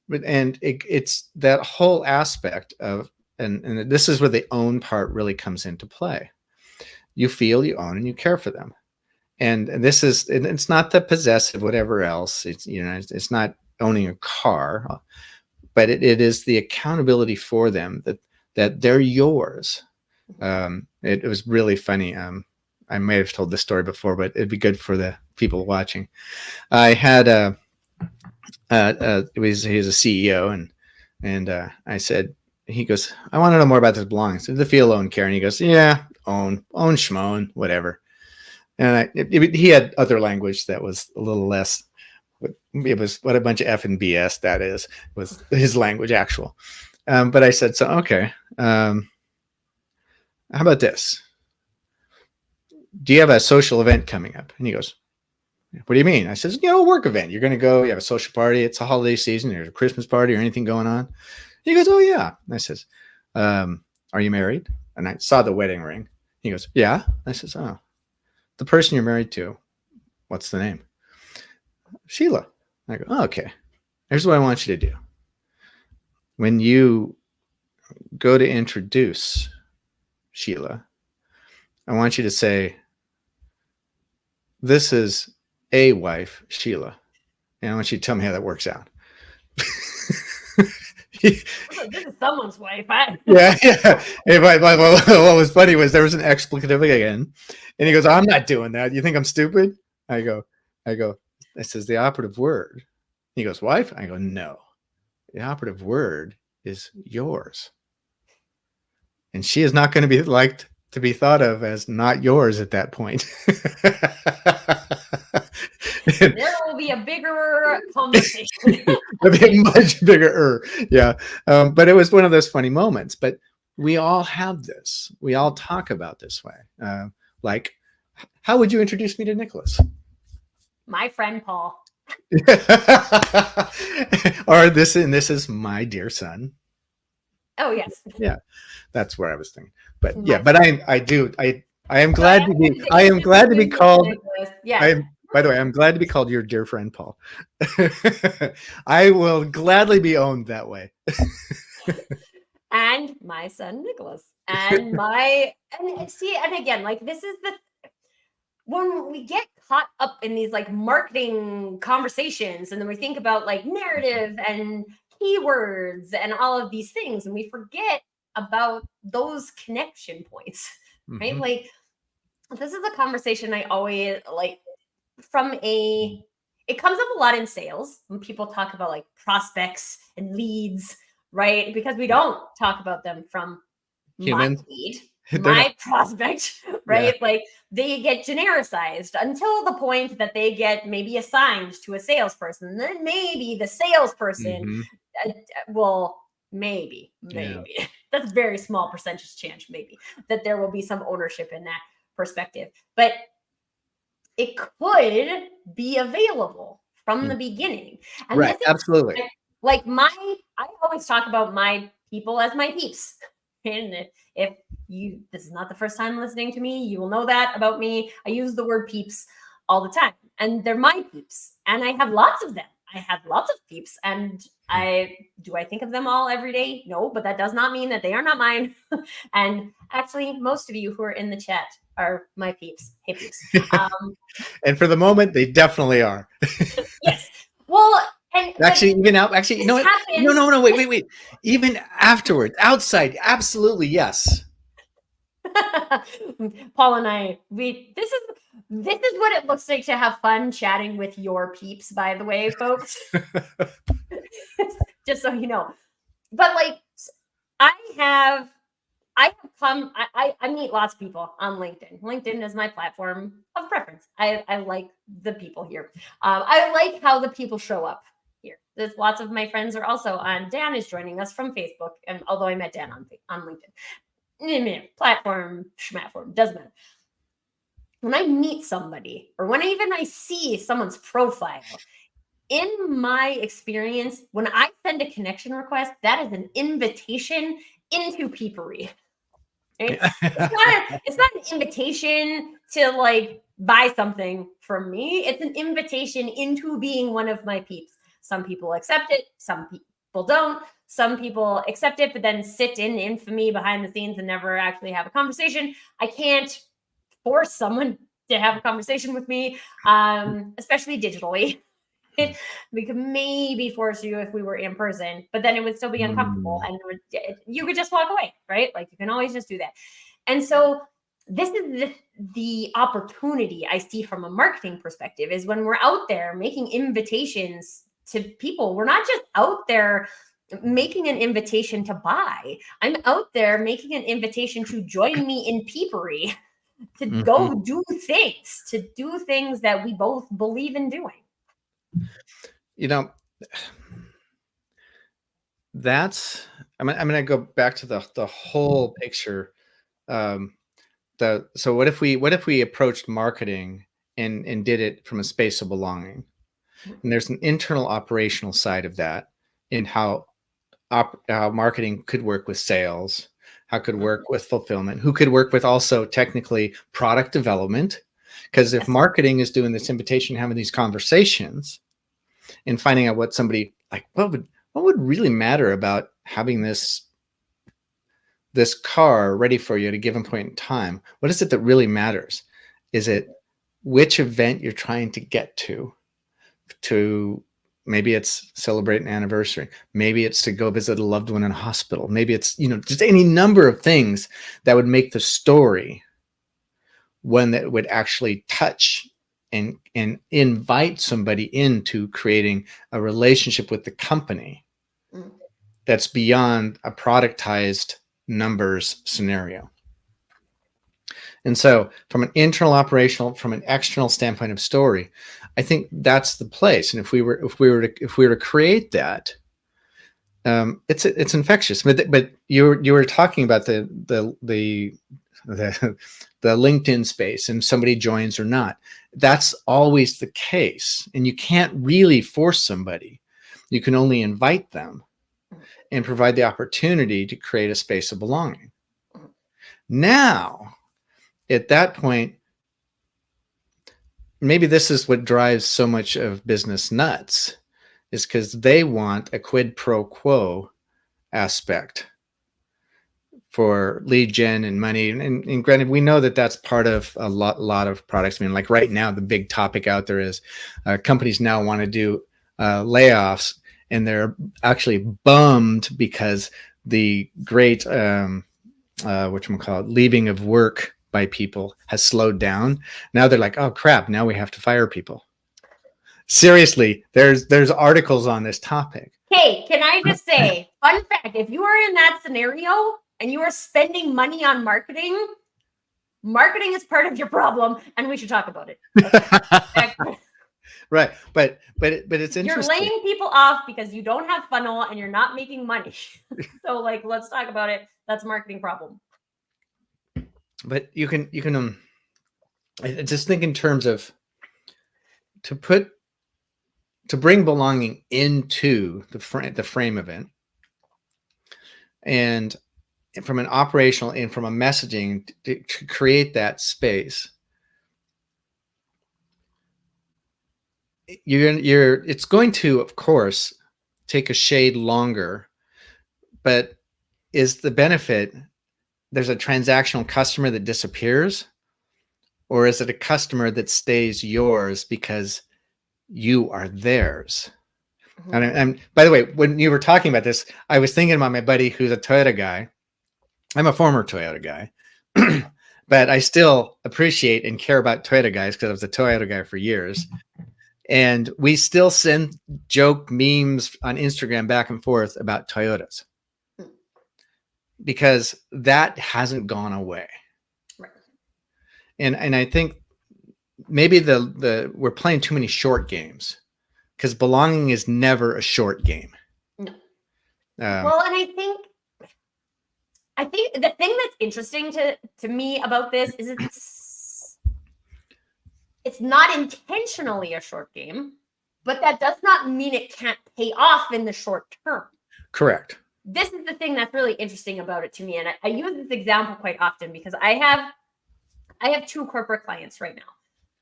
It's that whole aspect of, and this is where the own part really comes into play. You feel, you own, and you care for them. And it's not the possessive, whatever else. It's not owning a car, but it is the accountability for them that they're yours. It was really funny. I may have told this story before, but it'd be good for the people watching. I had he's a CEO, and I said, he goes, I want to know more about this belonging. So the feel, own, care, and he goes, yeah, own, schmoan, whatever. And he had other language that was a little less. It was what a bunch of F and BS that is, was his language actual. But I said, so, okay. How about this? Do you have a social event coming up? And he goes, what do you mean? I says, a work event. You're going to go, you have a social party. It's a holiday season. There's a Christmas party or anything going on. He goes, oh, yeah. And I says, are you married? And I saw the wedding ring. He goes, yeah. I says, oh, the person you're married to, what's the name? Sheila. I go, oh, okay. Here's what I want you to do. When you go to introduce Sheila, I want you to say, this is a wife, Sheila. And I want you to tell me how that works out. This is someone's wife. Yeah. What was funny was there was an explicative again. And he goes, I'm not doing that. You think I'm stupid? I go, it says the operative word. He goes, wife? I go, no. The operative word is yours. And she is not going to be liked to be thought of as not yours at that point. There will be a bigger conversation. There'll be a much bigger. Yeah. But it was one of those funny moments. But we all have this. We all talk about this way. Like, how would you introduce me to Nicholas? My friend Paul. Or this is my dear son. Oh yes. Yeah, that's where I was thinking. But yeah, but I am glad to be. I am glad to be called. Yeah. By the way, I'm glad to be called your dear friend, Paul. I will gladly be owned that way. And my son Nicholas, and again, like this is when we get caught up in these like marketing conversations, and then we think about like narrative and keywords and all of these things, and we forget about those connection points, right? Mm-hmm. Like this is a conversation I always like it comes up a lot in sales when people talk about like prospects and leads, right? Because we don't talk about them from Humans. my lead, my prospect, right? Yeah. Like they get genericized until the point that they get maybe assigned to a salesperson. And then maybe the salesperson will maybe that's a very small percentage chance, maybe that there will be some ownership in that perspective. But it could be available from the beginning. And right, absolutely. Like I always talk about my people as my peeps. And if this is not the first time listening to me, you will know that about me. I use the word peeps all the time, and they're my peeps. And I have lots of them. I have lots of peeps, and I think of them all every day? No, but that does not mean that they are not mine. And actually, most of you who are in the chat are my peeps. Hey, peeps. And for the moment, they definitely are. Yes. Well, and actually, you know what? No, wait. Even afterwards, outside, absolutely, yes. Paul and I, this is what it looks like to have fun chatting with your peeps, by the way, folks. Just so you know. But like I meet lots of people on LinkedIn. LinkedIn is my platform of preference. I like the people here. I like how the people show up here. There's lots of my friends are also on. Dan is joining us from Facebook, and although I met Dan on LinkedIn, platform, schmatform, doesn't matter. When I meet somebody, or when I see someone's profile, in my experience, when I send a connection request, that is an invitation into peepery. Right? It's not an invitation to like buy something from me. It's an invitation into being one of my peeps. Some people accept it, some people don't. Some people accept it, but then sit in infamy behind the scenes and never actually have a conversation. I can't force someone to have a conversation with me, especially digitally. We could maybe force you if we were in person, but then it would still be uncomfortable, and you could just walk away, right? Like you can always just do that. And so this is the opportunity I see from a marketing perspective is when we're out there making invitations to people. We're not just out there making an invitation to buy. I'm out there making an invitation to join me in peepery, to go do things that we both believe in doing. You know, I'm going to go back to the whole picture So what if we approached marketing and did it from a space of belonging? And there's an internal operational side of that in how marketing could work with sales, how could work with fulfillment, who could work with also technically product development. Because if marketing is doing this invitation, having these conversations and finding out what somebody like, what would really matter about having this car ready for you at a given point in time? What is it that really matters? Is it which event you're trying to get to maybe it's celebrate an anniversary. Maybe it's to go visit a loved one in a hospital. Maybe it's, just any number of things that would make the story one that would actually touch and invite somebody into creating a relationship with the company that's beyond a productized numbers scenario. And so from an internal operational, from an external standpoint of story, I think that's the place. And if we were to create that, it's infectious. But you were talking about the LinkedIn space and somebody joins or not. That's always the case. And you can't really force somebody. You can only invite them and provide the opportunity to create a space of belonging. Now, at that point, maybe this is what drives so much of business nuts, is because they want a quid pro quo aspect for lead gen and money. And granted, we know that that's part of a lot of products. I mean, like right now, the big topic out there is companies now want to do layoffs, and they're actually bummed because the great leaving of work by people has slowed down. Now they're like, oh crap, now we have to fire people. Seriously, there's articles on this topic. Hey, can I just say, fun fact, if you are in that scenario and you are spending money on marketing is part of your problem, and we should talk about it. Right, but it's interesting. You're laying people off because you don't have funnel and you're not making money. So let's talk about it. That's a marketing problem. But you can I just think in terms of to bring belonging into the frame of it, and from an operational and from a messaging to create that space. It's going to, of course, take a shade longer, but is the benefit there's a transactional customer that disappears, or is it a customer that stays yours because you are theirs? And by the way, when you were talking about this, I was thinking about my buddy who's a Toyota guy. I'm a former Toyota guy, but I still appreciate and care about Toyota guys because I was a Toyota guy for years. And we still send joke memes on Instagram back and forth about Toyotas because that hasn't gone away. Right. And I think maybe we're playing too many short games, because belonging is never a short game. No. Well, and I think the thing that's interesting to me about this is it's not intentionally a short game, but that does not mean it can't pay off in the short term. Correct. This is the thing that's really interesting about it to me. And I use this example quite often because I have two corporate clients right now.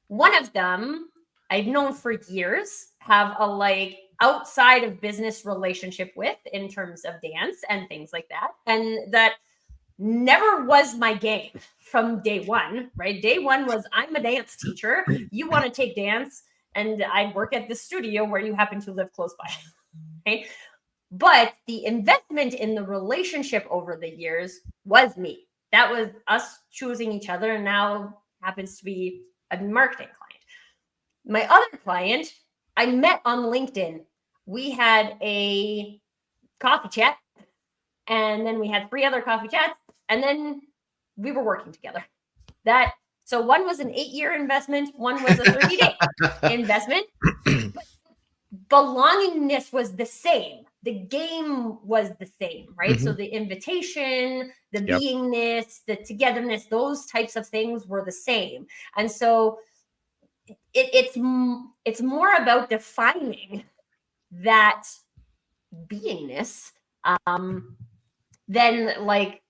One of them I've known for years, have a outside of business relationship with in terms of dance and things like that. And that never was my game from day one, right? Day one was, I'm a dance teacher. You want to take dance, and I work at the studio where you happen to live close by. Okay. But the investment in the relationship over the years was me. That was us choosing each other, and now happens to be a marketing client. My other client, I met on LinkedIn. We had a coffee chat, and then we had 3 other coffee chats, and then we were working together. So one was an 8-year investment, one was a 30-day investment. But belongingness was the same. The game was the same, right? So Mhm. the invitation, the Yep. beingness, the togetherness, those types of things were the same. And so it's more about defining that beingness than like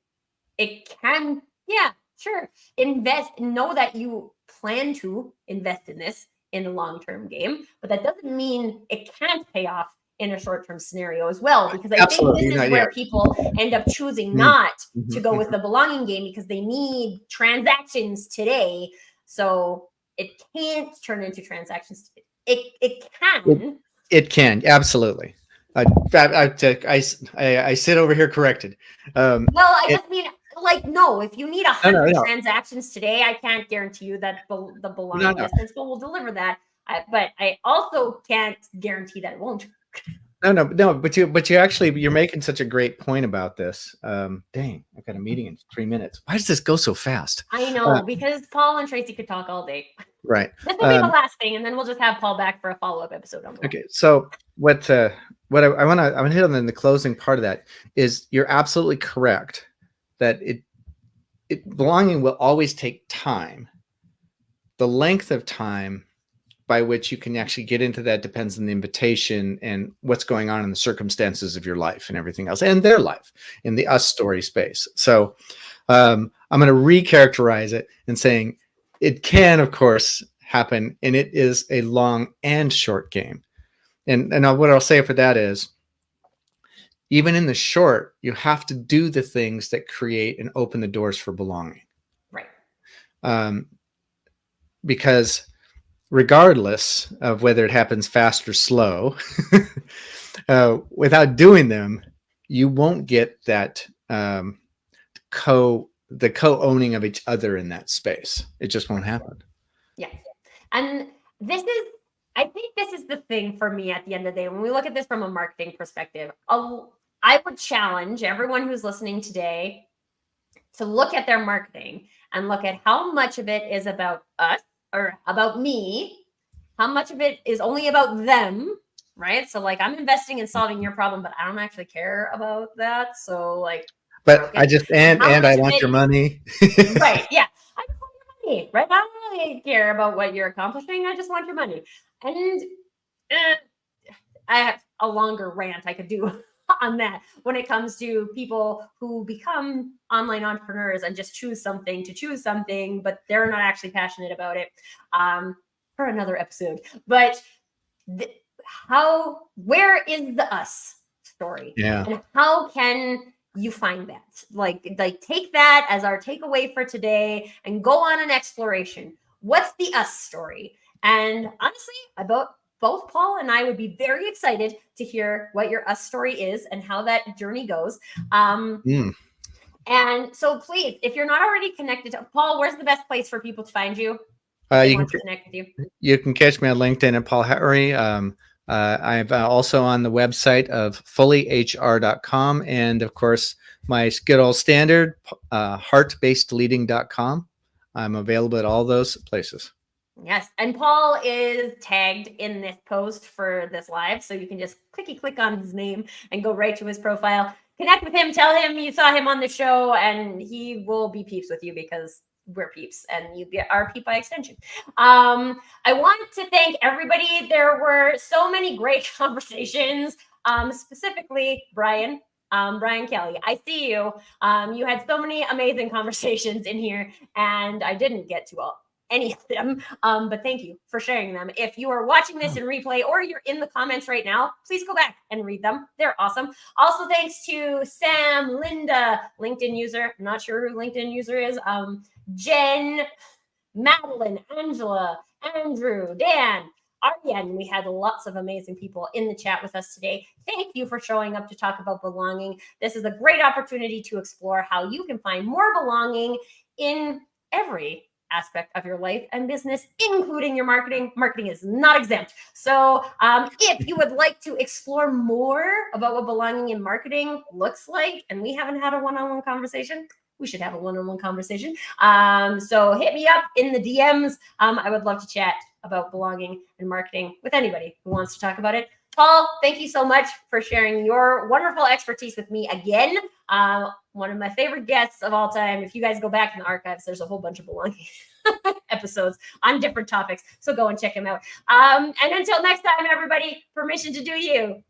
it can, yeah, sure, invest, know that you plan to invest in this in a long-term game, but that doesn't mean it can't pay off in a short-term scenario as well, because I think Absolutely. this is No, yeah. where people end up choosing Mm, not to mhm, go with mhm. the belonging game because they need transactions today. So it can't turn into transactions. It It, can. it can absolutely. I sit over here corrected. Well, I It, just mean, like, no, if you need no, no, 100 no, transactions today, I can't guarantee you that the no, no, belongingness principle will deliver that. But I also can't guarantee that it won't. no. But you're making such a great point about this. Dang, I've got a meeting in 3 minutes. Why does this go so fast? I Uh, know, because Paul and Tracy could talk all day. right. This will be the last thing, and then we'll just have Paul back for a follow-up episode on belonging. Okay. So what I want to hit on in the closing part of that is you're absolutely correct that belonging will always take time. The length of time by which you can actually get into that depends on the invitation and what's going on in the circumstances of your life and everything else and their life in the us story space. So I'm going to recharacterize it and saying it can, of course, happen, and it is a long and short game. And what I'll say for that is, even in the short, you have to do the things that create and open the doors for belonging. Right. Because regardless of whether it happens fast or slow, without doing them, you won't get that co-owning of each other in that space. It just won't happen. Yes. And I think this is the thing for me at the end of the day. When we look at this from a marketing perspective, I would challenge everyone who's listening today to look at their marketing and look at how much of it is about us or about me, how much of it is only about them, right? So like I'm investing in solving your problem, but I don't actually care about that. So like, But broken. I just And how and I much of want your it, money. right? Yeah, I just want your money, right? I don't really care about what you're accomplishing. I just want your money. And eh, I have a longer rant I could do on that when it comes to people who become online entrepreneurs and just choose something to choose something, but they're not actually passionate about it. For another episode, but where is the us story, Yeah. and how can you find that? Like take that as our takeaway for today and go on an exploration. What's the us story? And honestly, both Paul and I would be very excited to hear what your us story is and how that journey goes. And so please, if you're not already connected to Paul, where's the best place for people to find you if they want to connect with you? You can catch me on LinkedIn at Paul Haury. I'm also on the website of fullyhr.com, and of course my good old standard heartbasedleading.com. I'm available at all those places. Yes. And Paul is tagged in this post for this live. So you can just click on his name and go right to his profile. Connect with him. Tell him you saw him on the show, and he will be peeps with you because we're peeps and you are peep by extension. I want to thank everybody. There were so many great conversations, specifically Brian. Brian Kelly, I see you. You had so many amazing conversations in here, and I didn't get to any of them, but thank you for sharing them. If you are watching this in replay or you're in the comments right now, please go back and read them. They're awesome. Also, thanks to Sam, Linda, LinkedIn user. I'm not sure who LinkedIn user is. Jen, Madeline, Angela, Andrew, Dan, Aryan. We had lots of amazing people in the chat with us today. Thank you for showing up to talk about belonging. This is a great opportunity to explore how you can find more belonging in every aspect of your life and business, including your marketing. Marketing is not exempt. So if you would like to explore more about what belonging in marketing looks like, and we haven't had a one-on-one conversation, we should have a one-on-one conversation. So hit me up in the DMs. I would love to chat about belonging and marketing with anybody who wants to talk about it. Paul, thank you so much for sharing your wonderful expertise with me again. One of my favorite guests of all time. If you guys go back in the archives, there's a whole bunch of belonging episodes on different topics. So go and check them out. And until next time, everybody, permission to do you.